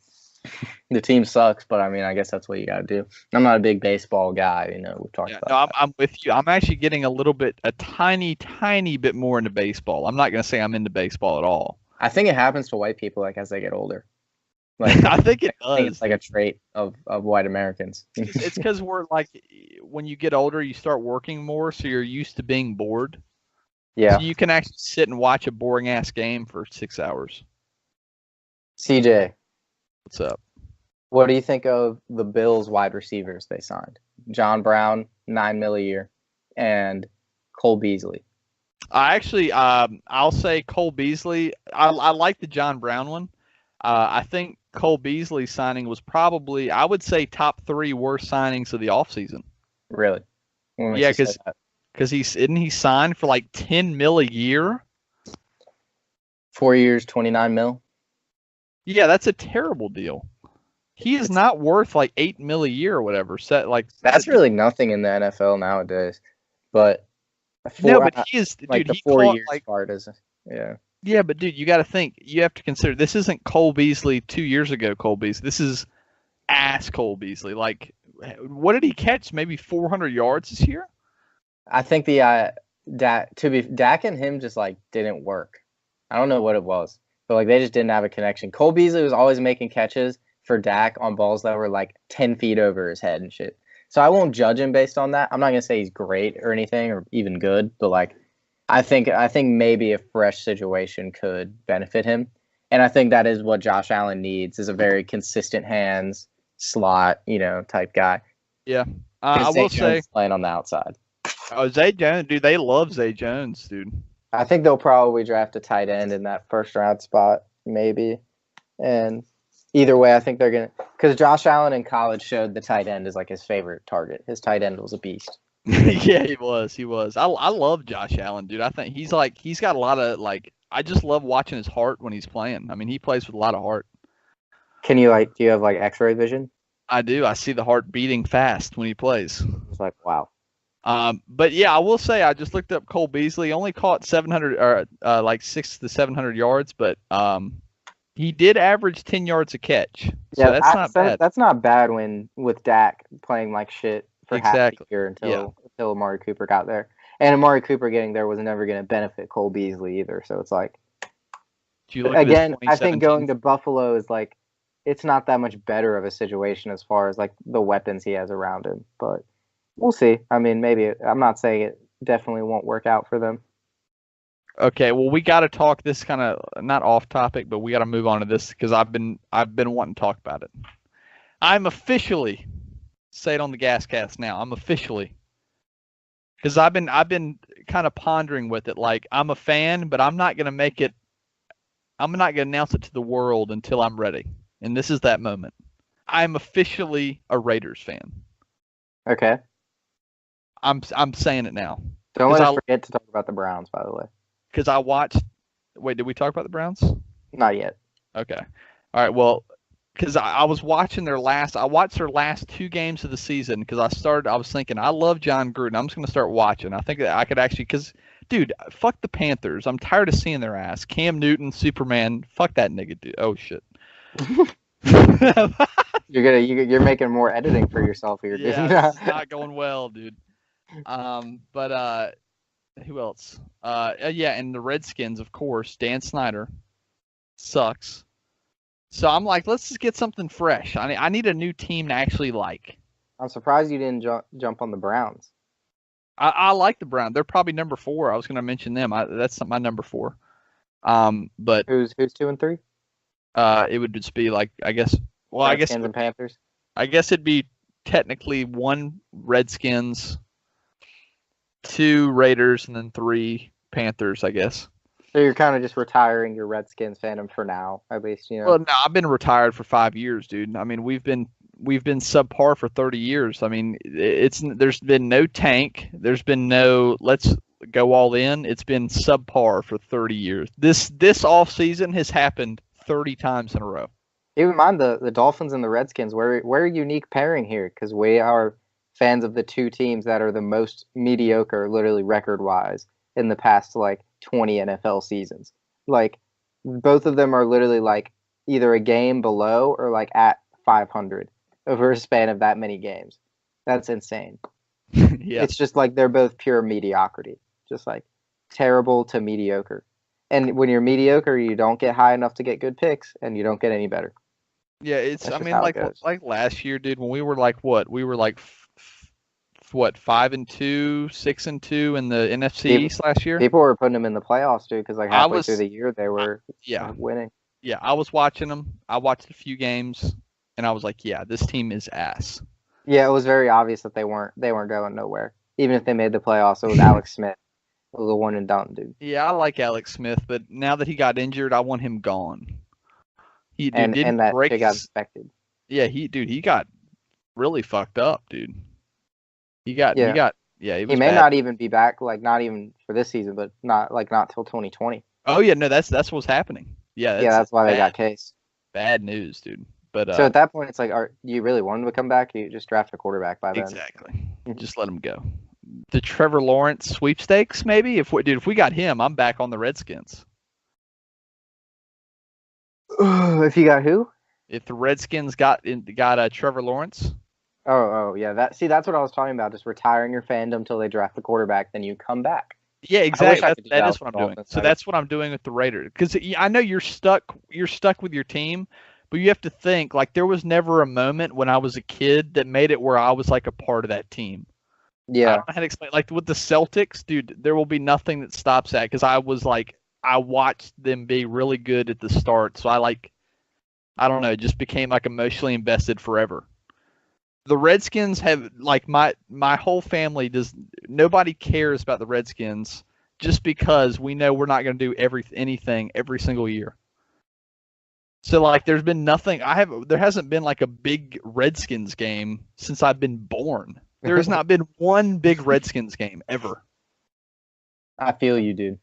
The team sucks, but I mean, I guess that's what you got to do. I'm not a big baseball guy, we've talked about that. I'm with you. I'm actually getting a tiny bit more into baseball. I'm not going to say I'm into baseball at all. I think it happens to white people, like, as they get older. Like, I think it does. I think it's like a trait of white Americans. It's because we're like, when you get older, you start working more, so you're used to being bored. Yeah. So you can actually sit and watch a boring ass game for 6 hours. CJ. What's up? What do you think of the Bills wide receivers they signed? John Brown, $9 million a year, and Cole Beasley. I'll say Cole Beasley. I like the John Brown one. I think Cole Beasley signing was probably, I would say, top 3 worst signings of the offseason. Really? Yeah, because he signed for like $10 million a year. 4 years, $29 million. Yeah, that's a terrible deal. He is not worth like $8 million a year or whatever. That's really nothing in the NFL nowadays. But he is. Like dude, the 4 years part is Yeah, but dude, you got to think. You have to consider this isn't Cole Beasley 2 years ago. Cole Beasley. This is ass Cole Beasley. Like, what did he catch? Maybe 400 yards this year. I think Dak and him just like didn't work. I don't know what it was, but like they just didn't have a connection. Cole Beasley was always making catches for Dak on balls that were like 10 feet over his head and shit. So I won't judge him based on that. I'm not gonna say he's great or anything or even good, but like I think maybe a fresh situation could benefit him, and I think that is what Josh Allen needs is a very consistent hands slot, type guy. Yeah, I will say playing on the outside. Oh, Zay Jones, dude, they love Zay Jones, dude. I think they'll probably draft a tight end in that first round spot, maybe. And either way, I think they're going to – because Josh Allen in college showed the tight end is like his favorite target. His tight end was a beast. Yeah, he was. I love Josh Allen, dude. I think he's got a lot of I just love watching his heart when he's playing. I mean, he plays with a lot of heart. Can you do you have X-ray vision? I do. I see the heart beating fast when he plays. It's like, wow. But yeah, I will say I just looked up Cole Beasley. Only caught 700 or 600 to 700 yards, but he did average 10 yards a catch. So that's not bad. That's not bad with Dak playing like shit for half the year until Amari Cooper got there. And Amari Cooper getting there was never going to benefit Cole Beasley either. So it's like, again, I think going to Buffalo is like, it's not that much better of a situation as far as like the weapons he has around him, but. We'll see. I mean, maybe I'm not saying it definitely won't work out for them. Okay, well we got to talk this kind of not off topic, but we got to move on to this because I've been wanting to talk about it. I'm officially say it on the GasCast now. I'm officially because I've been kind of pondering with it. Like I'm a fan, but I'm not gonna make it. I'm not gonna announce it to the world until I'm ready, and this is that moment. I'm officially a Raiders fan. Okay. I'm saying it now Don't because let us I forget to talk about the Browns, by the way. because I watched. Wait, did we talk about the Browns? Not yet. Okay. All right. Well, because I was watching I watched their last two games of the season because I was thinking, I love John Gruden. I'm just going to start watching. I think that I could actually, because, dude, fuck the Panthers. I'm tired of seeing their ass. Cam Newton, Superman, fuck that nigga, dude. Oh, shit. You're making more editing for yourself here, dude. Yeah, it's not going well, dude. But who else? Yeah, and the Redskins, of course. Dan Snyder sucks. So I'm like, let's just get something fresh. I need a new team to actually like. I'm surprised you didn't jump on the Browns. I like the Browns. They're probably number 4. I was going to mention them. That's my number 4. But Who's 2 and 3? it would just be like, I guess. Well, Redskins and Panthers. I guess it'd be technically 1 Redskins, 2 Raiders, and then 3 Panthers, I guess. So you're kind of just retiring your Redskins fandom for now, at least, you know. Well, no, I've been retired for 5 years, dude. I mean, we've been subpar for 30 years. I mean, there's been no tank. There's been no let's go all in. It's been subpar for 30 years. This off season has happened 30 times in a row. Even mind the Dolphins and the Redskins. We're a unique pairing here because we are fans of the two teams that are the most mediocre, literally record-wise, in the past like 20 NFL seasons. Like both of them are literally like either a game below or like at 500 over a span of that many games. That's insane. Yeah. It's just like they're both pure mediocrity, just like terrible to mediocre. And when you're mediocre, you don't get high enough to get good picks, and you don't get any better. Yeah, That's I just mean, how it goes. like last year, dude, when we were like what? We were like what, 5-2, 6-2 in the NFC East last year? People were putting them in the playoffs, dude, because like I halfway was through the year they were yeah. winning. Yeah, I was watching them. I watched a few games, and I was like, yeah, this team is ass. Yeah, it was very obvious that they weren't going nowhere. Even if they made the playoffs, it was Alex Smith. It was a one and done, dude. Yeah, I like Alex Smith, but now that he got injured, I want him gone. He dude didn't And that break shit got his, infected. yeah, he got really fucked up, dude. He got yeah, he was He may bad. not even be back, like not even for this season, but not till 2020. Oh yeah, no, that's what's happening. Yeah, That's why they got Case. bad news, dude. But So at that point, it's like, do you really want him to come back? You just draft a quarterback by then. exactly. Just let him go. The Trevor Lawrence sweepstakes, maybe. If we got him, I'm back on the Redskins. If you got who? If the Redskins got Trevor Lawrence. Oh yeah. That's what I was talking about. Just retiring your fandom till they draft the quarterback, then you come back. Yeah, exactly. That is with what the I'm doing. Dolphins, So right? that's what I'm doing with the Raiders. Because I know you're stuck with your team, but you have to think like there was never a moment when I was a kid that made it where I was like a part of that team. I Yeah. don't know how to explain. Like with the Celtics, dude, there will be nothing that stops that because I watched them be really good at the start. So I don't know, just became like emotionally invested forever. The Redskins have like my whole family nobody cares about the Redskins just because we know we're not going to do anything every single year. So like there's been nothing there hasn't been like a big Redskins game since I've been born. There has not been one big Redskins game ever. I feel you, dude.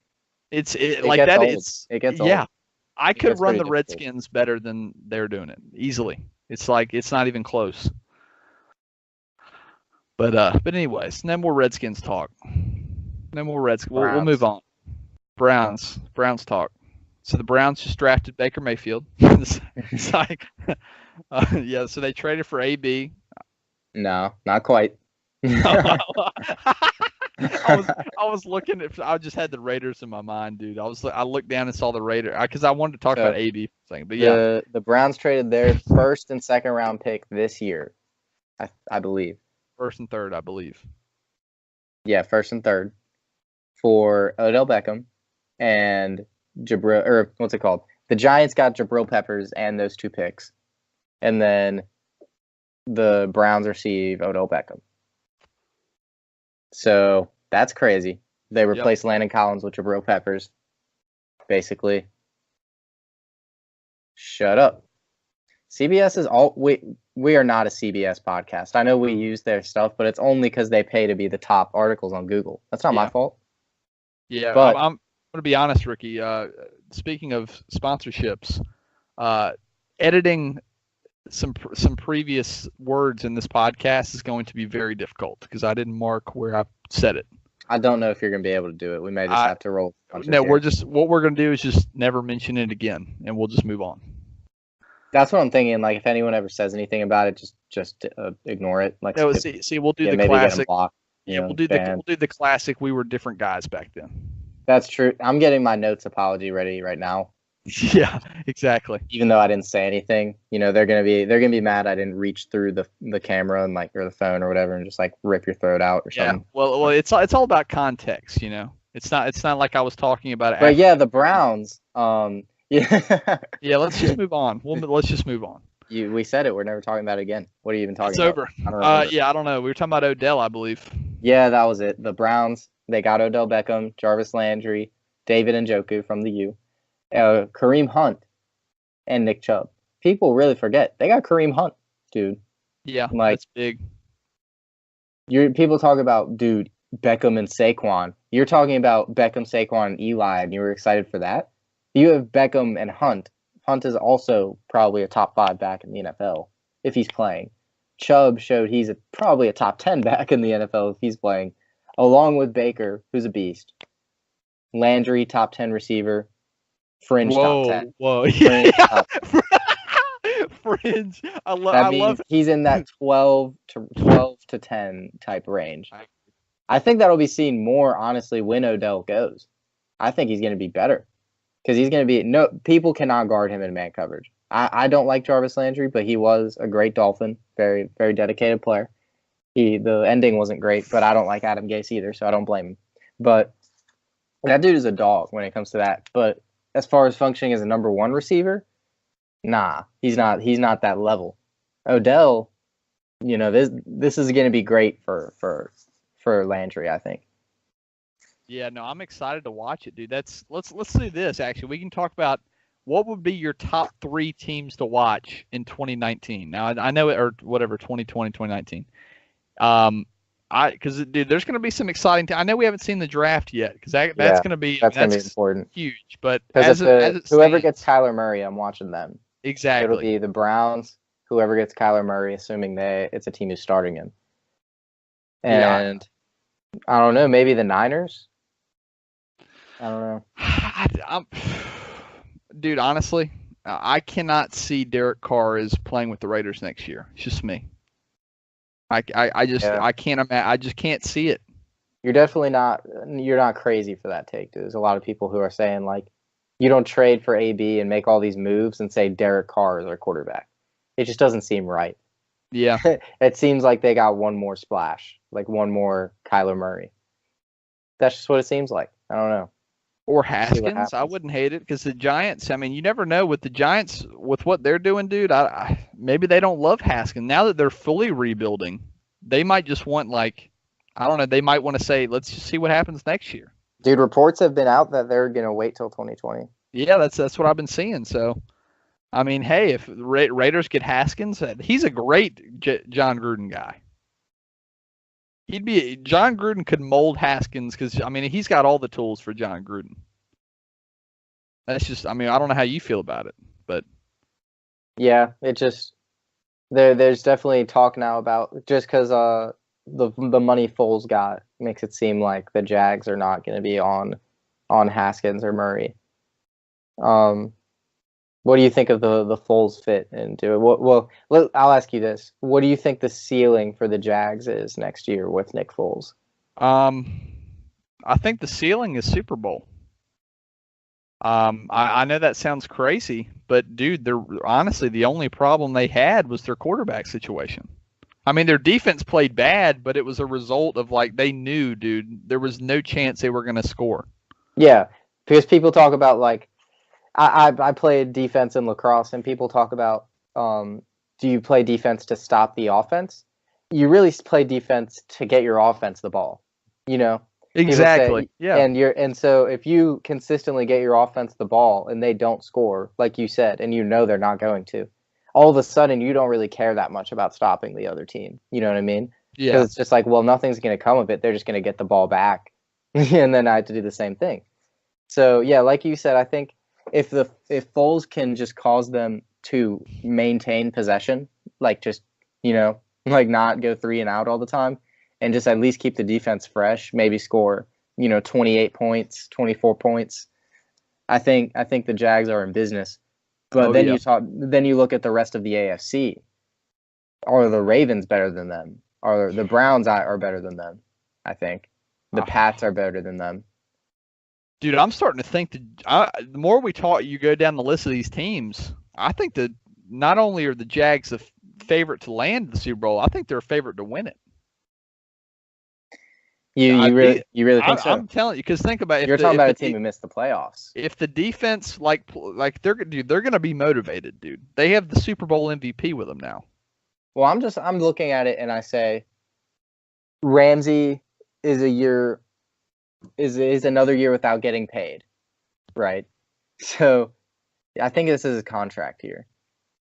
It like that. It gets yeah. old. I could gets run the pretty difficult. Redskins better than they're doing it easily. It's like it's not even close. But anyways, no more Redskins talk. No more Redskins. We'll move on. Browns talk. So the Browns just drafted Baker Mayfield. It's like, yeah. So they traded for AB. No, not quite. I was looking at. I just had the Raiders in my mind, dude. I looked down and saw the Raiders because I wanted to talk about AB thing. But yeah, the Browns traded their first and second round pick this year, I believe, first and third, I believe. Yeah, first and third for Odell Beckham and Jabril, or what's it called? The Giants got Jabril Peppers and those 2 picks. And then the Browns receive Odell Beckham. So that's crazy. They replaced Landon Collins with Jabril Peppers. Basically. Shut up. CBS is all we are not a CBS podcast. I know we use their stuff, but it's only because they pay to be the top articles on Google. That's not my fault. Yeah, but I'm going to be honest, Ricky. Speaking of sponsorships, editing some previous words in this podcast is going to be very difficult because I didn't mark where I said it. I don't know if you're going to be able to do it. We may just have to roll. No, what we're going to do is just never mention it again, and we'll just move on. That's what I'm thinking. Like, if anyone ever says anything about it, just ignore it. Like, no, see, we'll do the classic. Blocked, we'll do the classic. We were different guys back then. That's true. I'm getting my notes apology ready right now. Yeah, exactly. Even though I didn't say anything, they're gonna be mad I didn't reach through the camera and or the phone or whatever and just rip your throat out or something. Yeah. Well, it's all about context, It's not like I was talking about it. But yeah, the Browns. Yeah. Yeah. Let's just move on. Let's just move on. We said it. We're never talking about it again. What are you even talking it's about? It's over. Yeah, I don't know. We were talking about Odell, I believe. Yeah, that was it. The Browns. They got Odell Beckham, Jarvis Landry, David Njoku from the U. Kareem Hunt and Nick Chubb. People really forget they got Kareem Hunt, dude. Yeah, that's big. People talk about Beckham and Saquon. You're talking about Beckham, Saquon, and Eli, and you were excited for that. You have Beckham and Hunt. Hunt is also probably a top 5 back in the NFL if he's playing. Chubb showed he's probably a top 10 back in the NFL if he's playing, along with Baker, who's a beast. Landry, top 10 receiver. Fringe top 10. Whoa, Fringe yeah. Fringe. I love he's in that 12 to 10 type range. I think that'll be seen more, honestly, when Odell goes. I think he's going to be better because he's going to be people cannot guard him in man coverage. I don't like Jarvis Landry, but he was a great Dolphin, very, very dedicated player. The ending wasn't great, but I don't like Adam Gase either, so I don't blame him. But that dude is a dog when it comes to that. But as far as functioning as a number 1 receiver, nah, he's not that level. Odell, this is going to be great for Landry, I think. Yeah, no, I'm excited to watch it, dude. Let's do this. Actually, we can talk about what would be your top 3 teams to watch in 2019. Now, I know it, or whatever, 2020, 2019. Because dude, there's going to be some exciting. I know we haven't seen the draft yet, because that's going to be important, huge. But whoever gets Kyler Murray, I'm watching them. Exactly, it'll be the Browns. Whoever gets Kyler Murray, assuming it's a team who's starting him. And I don't know, maybe the Niners. I don't know. Dude, honestly, I cannot see Derek Carr as playing with the Raiders next year. It's just me. I can't imagine. I just can't see it. You're definitely not. You're not crazy for that take. There's a lot of people who are saying you don't trade for AB and make all these moves and say Derek Carr is our quarterback. It just doesn't seem right. Yeah. It seems like they got one more splash, one more Kyler Murray. That's just what it seems like. I don't know. Or Haskins. I wouldn't hate it because the Giants, I mean, you never know with the Giants, with what they're doing, dude. Maybe they don't love Haskins. Now that they're fully rebuilding, they might just want, I don't know, they might want to say, let's just see what happens next year. Dude, reports have been out that they're going to wait till 2020. Yeah, that's what I've been seeing. So, I mean, hey, if Raiders get Haskins, he's a great John Gruden guy. John Gruden could mold Haskins because, I mean, he's got all the tools for John Gruden. That's just, I mean, I don't know how you feel about it, but. Yeah, it just, there's definitely talk now about, just because the money Foles got makes it seem like the Jags are not going to be on Haskins or Murray. What do you think of the Foles fit into it? I'll ask you this. What do you think the ceiling for the Jags is next year with Nick Foles? I think the ceiling is Super Bowl. I know that sounds crazy, but dude, honestly, the only problem they had was their quarterback situation. I mean, their defense played bad, but it was a result of like they knew, dude, there was no chance they were going to score. Yeah, because people talk about like I played defense in lacrosse, and people talk about do you play defense to stop the offense? You really play defense to get your offense the ball. You know, people Exactly. say, Yeah. and so if you consistently get your offense the ball and they don't score, like you said, and you know they're not going to, all of a sudden you don't really care that much about stopping the other team. You know what I mean? Yeah. Because it's just like, well, nothing's going to come of it. They're just going to get the ball back, and then I have to do the same thing. So yeah, like you said, I think if Foles can just cause them to maintain possession, like just like not go 3 and out all the time, and just at least keep the defense fresh, maybe score 28 points, 24 points. I think the Jags are in business. But then you look at the rest of the AFC. Are the Ravens better than them? Are the Browns are better than them? I think the Pats are better than them. Dude, I'm starting to think that the more we talk, you go down the list of these teams. I think that not only are the Jags the favorite to land the Super Bowl, I think they're a favorite to win it. You really think so? I'm telling you, because think about it. You're talking about a team who missed the playoffs. If the defense they're going to be motivated, dude. They have the Super Bowl MVP with them now. Well, I'm looking at it and I say Ramsey is another year without getting paid, right? So I think this is his contract here.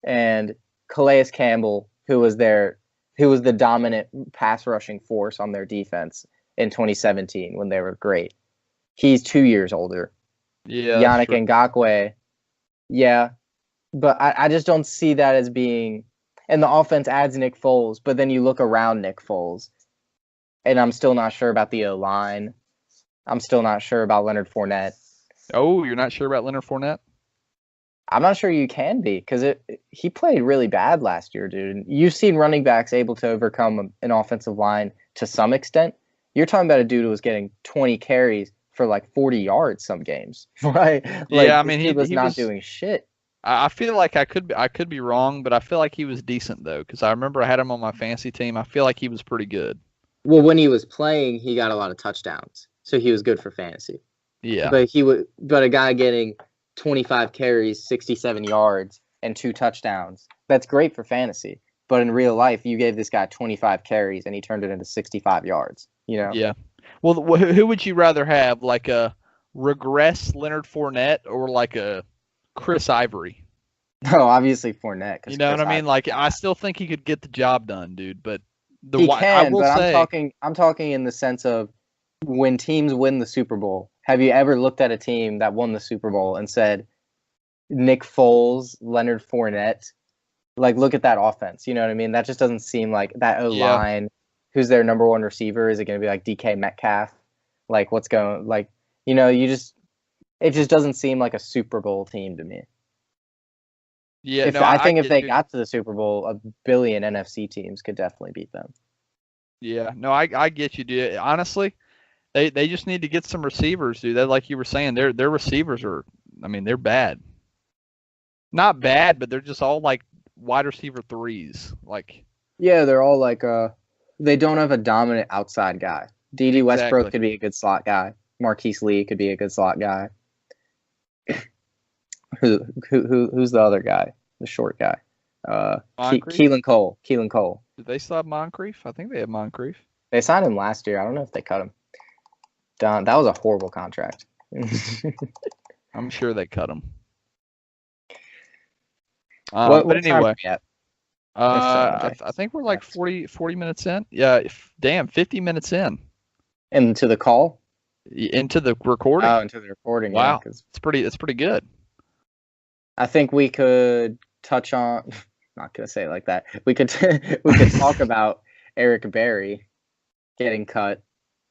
And Calais Campbell, who was the dominant pass rushing force on their defense in 2017 when they were great. He's 2 years older. Yeah. Yannick Ngakoue, yeah. But I just don't see that as being, and the offense adds Nick Foles, but then you look around Nick Foles, and I'm still not sure about the O-line. I'm still not sure about Leonard Fournette. Oh, you're not sure about Leonard Fournette? I'm not sure you can be, because he played really bad last year, dude. You've seen running backs able to overcome an offensive line to some extent. You're talking about a dude who was getting 20 carries for like 40 yards some games, right? Like, yeah, I mean, he was not doing shit. I feel like I could be wrong, but I feel like he was decent though, because I remember I had him on my fantasy team. I feel like he was pretty good. Well, when he was playing, he got a lot of touchdowns, so he was good for fantasy. Yeah, but a guy getting 25 carries, 67 yards, and 2 touchdowns, that's great for fantasy. But in real life, you gave this guy 25 carries and he turned it into 65 yards. Yeah. Well, who would you rather have, like a regress Leonard Fournette or like a Chris Ivory? No, obviously Fournette. You know what I mean? Like, I still think he could get the job done, dude. But I'm talking in the sense of when teams win the Super Bowl. Have you ever looked at a team that won the Super Bowl and said, Nick Foles, Leonard Fournette? Like, look at that offense. You know what I mean? That just doesn't seem like that O-line. Yeah. Who's their number one receiver? Is it going to be like DK Metcalf? Like, what's going, like, it just doesn't seem like a Super Bowl team to me. Yeah, I think if they got to the Super Bowl, a billion NFC teams could definitely beat them. Yeah, no, I get you, dude. Honestly, they just need to get some receivers, dude. That, like you were saying, their receivers are, I mean, they're bad. Not bad, but they're just all like wide receiver 3s. Like, yeah, they're all like they don't have a dominant outside guy. D.D. Westbrook could be a good slot guy. Marquise Lee could be a good slot guy. Who's the other guy? The short guy. Keelan Cole. Did they still have Moncrief? I think they had Moncrief. They signed him last year. I don't know if they cut him. That was a horrible contract. I'm sure they cut him. But anyway, I think we're like 40 minutes in. Yeah, 50 minutes in. Into the call? Into the recording. Oh, into the recording. Wow, yeah, it's pretty good. I think we could touch on. Not gonna say it like that. We could talk about Eric Berry getting cut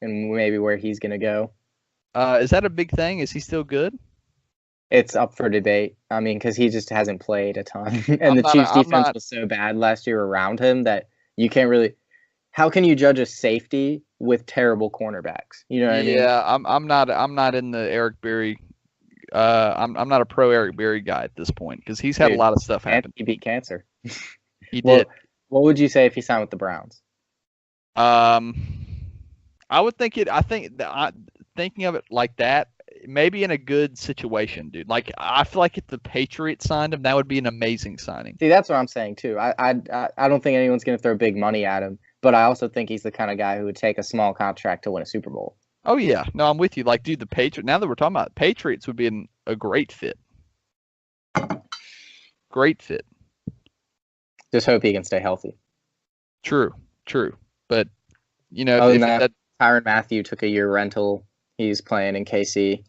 and maybe where he's gonna go. Is that a big thing? Is he still good? It's up for debate. I mean, because he just hasn't played a ton, and the Chiefs' defense was so bad last year around him that you can't really. How can you judge a safety with terrible cornerbacks? You know what I mean? Yeah, I'm not in the Eric Berry. I'm not a pro Eric Berry guy at this point because he's had a lot of stuff happen. He beat cancer. He did. What would you say if he signed with the Browns? Um, I would think it. I think that thinking of it like that, maybe in a good situation, dude. Like I feel like if the Patriots signed him, that would be an amazing signing. See, that's what I'm saying too. I don't think anyone's going to throw big money at him, but I also think he's the kind of guy who would take a small contract to win a Super Bowl. Oh yeah, no, I'm with you. Like, dude, the Patriots. Now that we're talking about it, Patriots, would be a great fit. Great fit. Just hope he can stay healthy. True. But you know, Other if than that, Tyrann Mathieu took a year rental. He's playing in KC.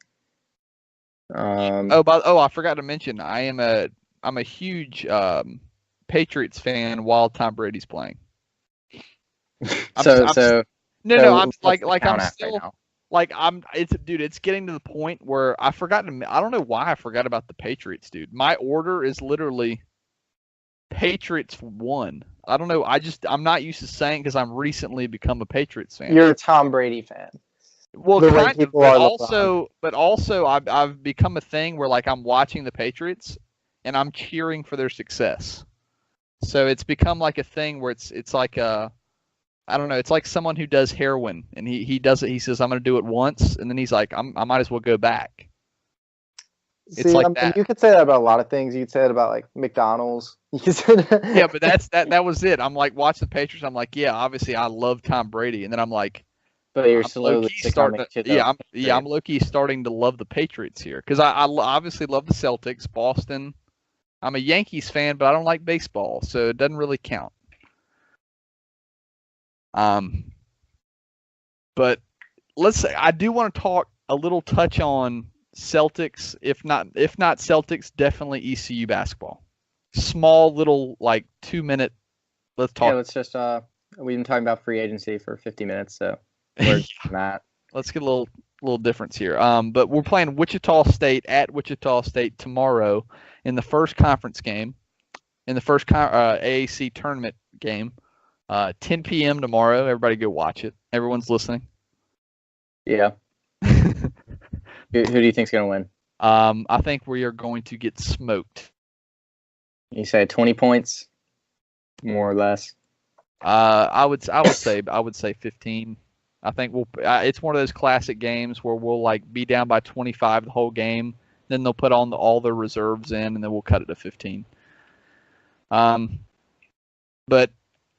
I forgot to mention, I'm a huge Patriots fan while Tom Brady's playing. I'm it's getting to the point where I don't know why I forgot about the Patriots, dude. My order is literally Patriots won. I don't know. I'm not used to saying because I'm recently become a Patriots fan. You're a Tom Brady fan. Well, kind of, but also I've become a thing where like I'm watching the Patriots and I'm cheering for their success. So it's become like a thing where it's like I don't know, it's like someone who does heroin and he does it. He says I'm going to do it once, and then he's like I might as well go back. It's like that. You could say that about a lot of things. You could say it about like McDonald's. You could say that. Yeah, but that was it. I'm like watching the Patriots. I'm like, yeah, obviously I love Tom Brady, and then I'm like. But you're slowly starting to. I'm low-key starting to love the Patriots here because I obviously love the Celtics, Boston. I'm a Yankees fan, but I don't like baseball, so it doesn't really count. But let's say I do want to touch on Celtics. If not Celtics, definitely ECU basketball. Small little like 2-minute. Let's talk. Yeah, let's just we've been talking about free agency for 50 minutes, so. Where's Matt? Let's get a little difference here. But we're playing Wichita State at Wichita State tomorrow in the first conference game, in the first AAC tournament game. 10 p.m. tomorrow. Everybody go watch it. Everyone's listening. Yeah. Who do you think's gonna win? I think we are going to get smoked. You say 20 points, more or less. I would say 15. I think it's one of those classic games where we'll like be down by 25 the whole game. Then they'll put on all their reserves in, and then we'll cut it to 15. But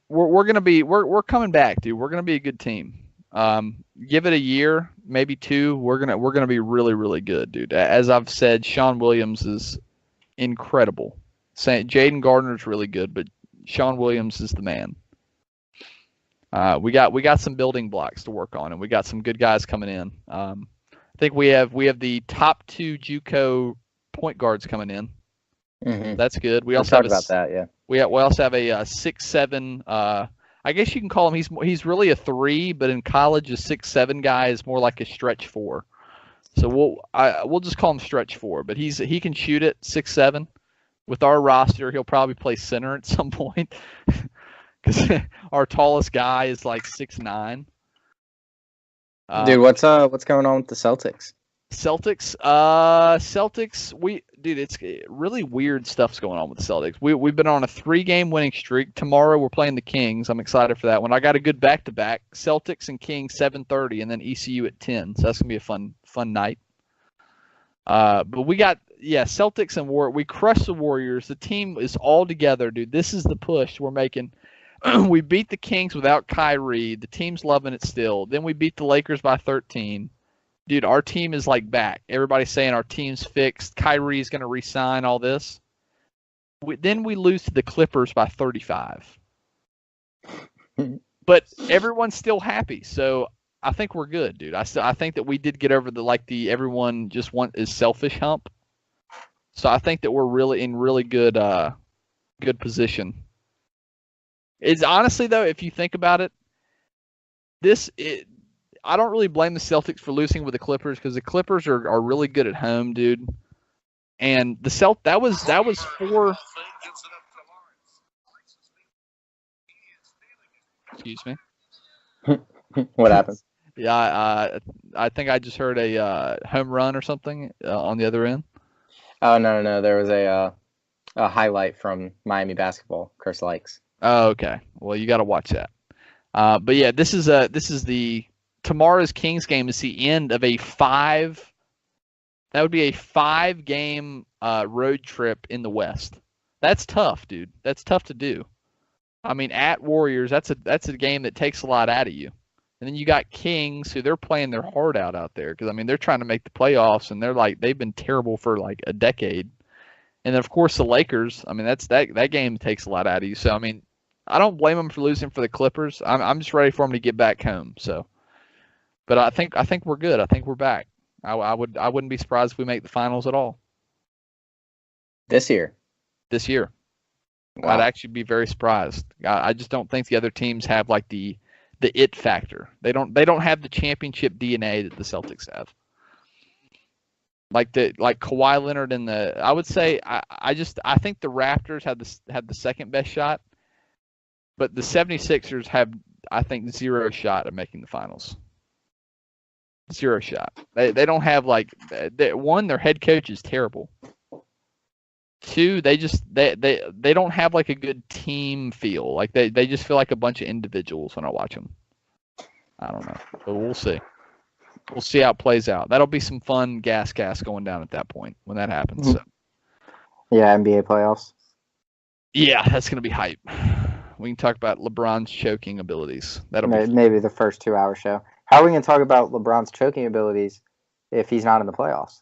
we're coming back, dude. We're gonna be a good team. Give it a year, maybe 2. We're gonna be really, really good, dude. As I've said, Sean Williams is incredible. Jaden Gardner's really good, but Sean Williams is the man. We got some building blocks to work on, and we got some good guys coming in. I think we have the top 2 JUCO point guards coming in. Mm-hmm. That's good. We also talked about that, yeah. We also have a 6'7". I guess you can call him. He's really a 3, but in college, a 6'7" guy is more like a stretch 4. So we'll just call him stretch 4. But he can shoot it 6'7". With our roster, he'll probably play center at some point. Because our tallest guy is like 6'9". Dude, what's going on with the Celtics? Celtics, it's really weird stuff's going on with the Celtics. We've been on a 3-game winning streak. Tomorrow we're playing the Kings. I'm excited for that one. I got a good back-to-back. Celtics and Kings 7:30, and then ECU at 10. So that's gonna be a fun night. But we got Celtics and we crushed the Warriors. The team is all together, dude. This is the push we're making. We beat the Kings without Kyrie. The team's loving it still. Then we beat the Lakers by 13. Dude, our team is like back. Everybody's saying our team's fixed. Kyrie's going to re-sign all this. Then we lose to the Clippers by 35. But everyone's still happy. So I think we're good, dude. I think that we did get over the everyone just is selfish hump. So I think that we're really in really good position. It's honestly though, if you think about it, I don't really blame the Celtics for losing with the Clippers because the Clippers are really good at home, dude. And that was 4. Excuse me. What happened? Yeah, I think I just heard a home run or something on the other end. Oh no! There was a highlight from Miami basketball. Chris likes. Oh, okay. Well, you got to watch that. But yeah, this is the tomorrow's Kings game is the end of a 5. That would be a 5-game road trip in the West. That's tough, dude. That's tough to do. I mean, at Warriors, that's a game that takes a lot out of you. And then you got Kings, who they're playing their heart out there because I mean they're trying to make the playoffs, and they've been terrible for like a decade. And then of course the Lakers. I mean that game takes a lot out of you. So I mean, I don't blame them for losing for the Clippers. I'm just ready for them to get back home. So, but I think we're good. I think we're back. I wouldn't be surprised if we make the finals at all This year. this year. Wow. I'd actually be very surprised. I just don't think the other teams have like the it factor. They don't have the championship DNA that the Celtics have. Like Kawhi Leonard and I would say I think the Raptors had the second best shot, but the 76ers have I think 0 shot at making the finals. 0 shot. They don't have like one, their head coach is terrible. 2, they don't have like a good team feel. Like they just feel like a bunch of individuals when I watch them. I don't know, but we'll see. We'll see how it plays out. That'll be some fun GasCast going down at that point when that happens. So. Yeah, NBA playoffs. Yeah, that's gonna be hype. We can talk about LeBron's choking abilities. That'll be Maybe the first 2-hour show. How are we going to talk about LeBron's choking abilities if he's not in the playoffs?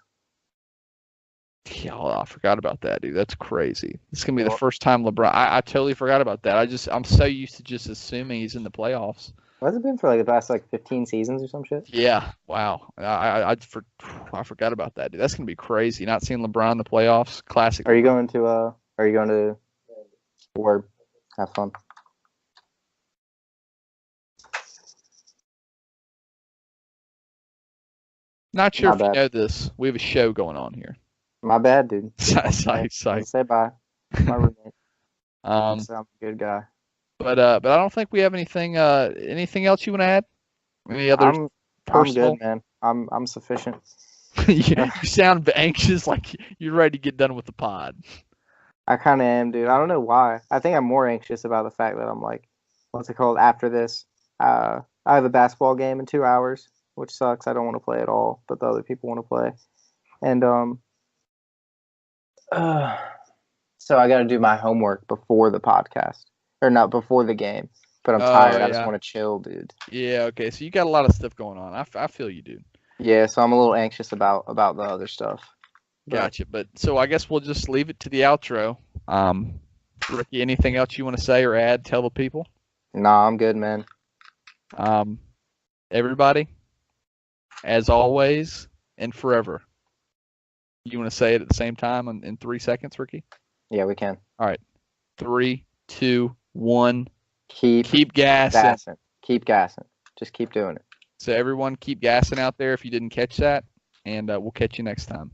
Yeah, I forgot about that, dude. That's crazy. It's gonna be the first time LeBron. I totally forgot about that. I'm so used to just assuming he's in the playoffs. What's it been for like the past 15 seasons or some shit? Yeah. Wow. I forgot about that, dude. That's gonna be crazy. Not seeing LeBron in the playoffs. Classic. Are you going to Word? Have fun. Not sure My if you bad. know this. We have a show going on here. My bad, dude. Psych. Say bye. My roommate. Um, I'm a good guy. but I don't think we have anything else you want to add? Any other I'm personal? good, man. I'm sufficient. you sound anxious, like you're ready to get done with the pod. I kind of am, dude. I don't know why. I think I'm more anxious about the fact that I'm like, what's it called? After this, I have a basketball game in 2 hours, which sucks. I don't want to play at all, but the other people want to play. And so I got to do my homework before the podcast, or not before the game. But I'm tired. I just want to chill, dude. Yeah. Okay. So you got a lot of stuff going on. I feel you, dude. Yeah. So I'm a little anxious about the other stuff. Gotcha. But so I guess we'll just leave it to the outro. Ricky, anything else you want to say or add? Tell the people. Nah, I'm good, man. Everybody, as always and forever. You want to say it at the same time in 3 seconds, Ricky? Yeah, we can. All right. 3, 2, 1. Keep gassing. Keep gassing. Just keep doing it. So everyone keep gassing out there if you didn't catch that, and we'll catch you next time.